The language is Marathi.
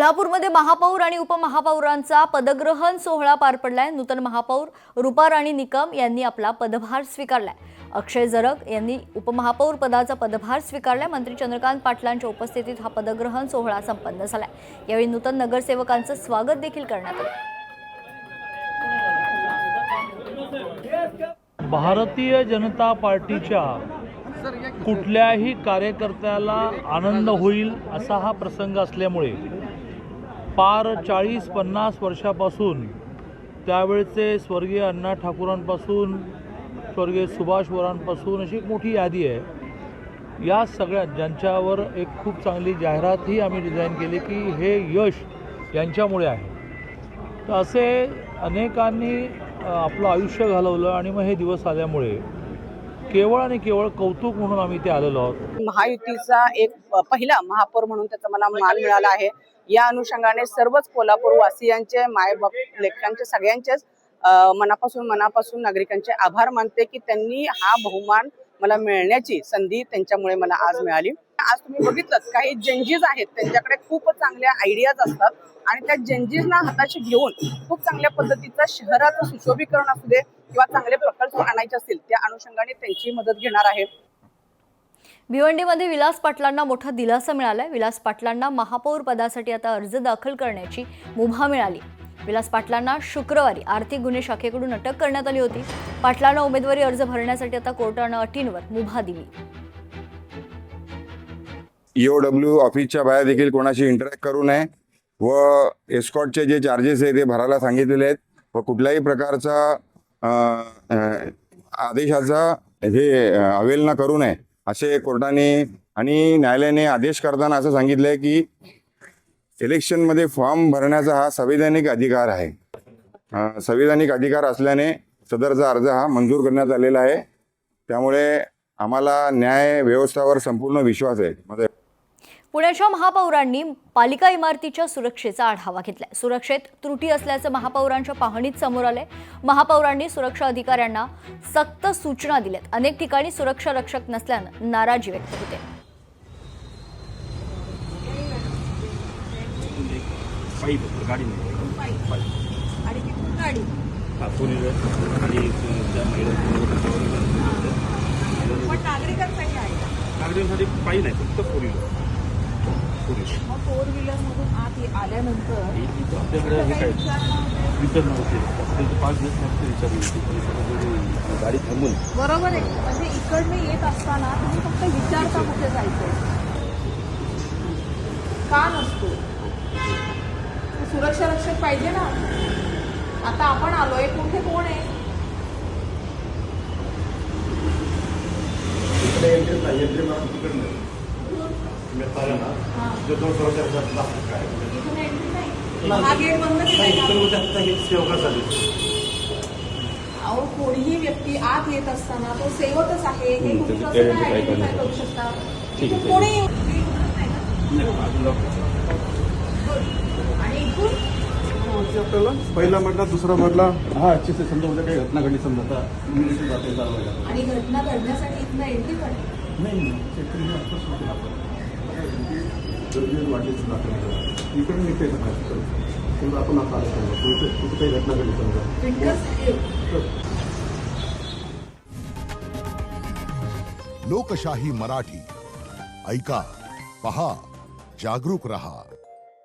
कोल्हापूरमध्ये महापौर आणि उपमहापौरांचा पदग्रहण सोहळा पार पडलाय। नूतन महापौर रूपा राणी निकम यांनी आपला पदभार स्वीकारलाय। अक्षय जरग यांनी उपमहापौर पदाचा पदभार स्वीकारलाय। मंत्री चंद्रकांत पाटलांच्या उपस्थितीत हा पदग्रहण सोहळा संपन्न झालाय। यावेळी नूतन नगरसेवकांचं स्वागत देखील करण्यात आलं। भारतीय जनता पार्टीच्या कुठल्याही कार्यकर्त्याला आनंद होईल असा हा प्रसंग असल्यामुळे पार 40-50 वर्षापासून त्यावेळचे स्वर्गीय अण्णा ठाकूरांपासून स्वर्गीय सुभाष वरांपासून अशी एक मोठी यादी आहे। या सगळ्या ज्यांच्यावर एक खूप चांगली जाहिरातही आम्ही डिझाईन केली की हे यश यांच्यामुळे आहे। तर असे अनेकांनी आपलं आयुष्य घालवलं आणि मग हे दिवस आल्यामुळे केवळ आणि केवळ कौतुक म्हणून आम्ही ते आलेलो आहोत। महायुतीचा एक पहिला महापौर म्हणून त्याचा मला मान मिळाला आहे। या अनुषंगाने सर्वच कोल्हापूर वासियांचे मायबाप लेखांचे सगळ्यांचेच मनापासून नागरिकांचे आभार मानते की त्यांनी हा बहुमान मला मिळण्याची संधी त्यांच्यामुळे मला आज मिळाली। आज तुम्ही बघितलं काही जंजीज आहेत, त्यांच्याकडे खूप चांगल्या आयडियाज असतात आणि त्या जंजीजना हाताशी घेऊन खूप चांगल्या पद्धतीचं शहराचं सुशोभीकरण असू दे किंवा चांगले प्रकल्प आणायचे असतील त्या अनुषंगाने त्यांची मदत घेणार आहे। भिवंडीमध्ये विलास पाटलांना मोठा दिलासा मिळालाय। विलास पाटलांना महापौर पदासाठी आता अर्ज दाखल करण्याची मुभा मिळाली। विलास पाटलांना शुक्रवारी आर्थिक गुन्हे शाखेकडून अटक करण्यात आली होती। पाटलांना उमेदवारी अर्ज भरण्यासाठी आता कोर्टानं अटींवर मुभा दिली। EOW ऑफिसच्या बाहेर देखील कोणाशी इंटरॅक्ट करू नये व एस्कॉर्टचे जे चार्जेस आहे ते भरायला सांगितलेले आहेत व कुठल्याही प्रकारचा आदेशाचा हे अवहेलना करू नये असे कोर्टाने आणि न्यायालयाने आदेश करताना असं सांगितलं आहे की इलेक्शनमध्ये फॉर्म भरण्याचा हा संवैधानिक अधिकार आहे। संवैधानिक अधिकार असल्याने सदरचा अर्ज हा मंजूर करण्यात आलेला आहे। त्यामुळे आम्हाला न्याय व्यवस्थेवर संपूर्ण विश्वास आहे। पुण्याच्या महापौरांनी पालिका इमारतीच्या सुरक्षेचा आढावा घेतलाय। सुरक्षेत त्रुटी असल्याचं महापौरांच्या पाहणीत समोर आलंय। महापौरांनी सुरक्षा अधिकाऱ्यांना सक्त सूचना दिल्यात। अनेक ठिकाणी सुरक्षा रक्षक नसल्यानं नाराजी व्यक्त होते। नागरिकांसाठी पायी नाही, फक्त फोर व्हीलर मधून आत आल्यानंतर आपल्याकडे विचारणा होते 5 दिवस गाडी थांबून बरोबर आहे। म्हणजे इकडनं येत असताना तुम्ही फक्त विचारता कुठे जायचं का नसतो, सुरक्षा रक्षक पाहिजे ना। आता आपण आलोय, कुठे कोण आहे अहो कोणीही व्यक्ती आत येत असताना तो सेवकच आहे हे करू शकता। कोणी आणि आपल्याला पहिला मधला दुसरा मधला हा अच्छे से समजा उद्या काही घटना घडली समजा आणि घटना घडण्यासाठी इथनं एंट्री पण नाही इकडे निघते समजा आपण आता आलो समजा काही घटना घडली समजा। लोकशाही मराठी ऐका, पहा, जागरूक रहा।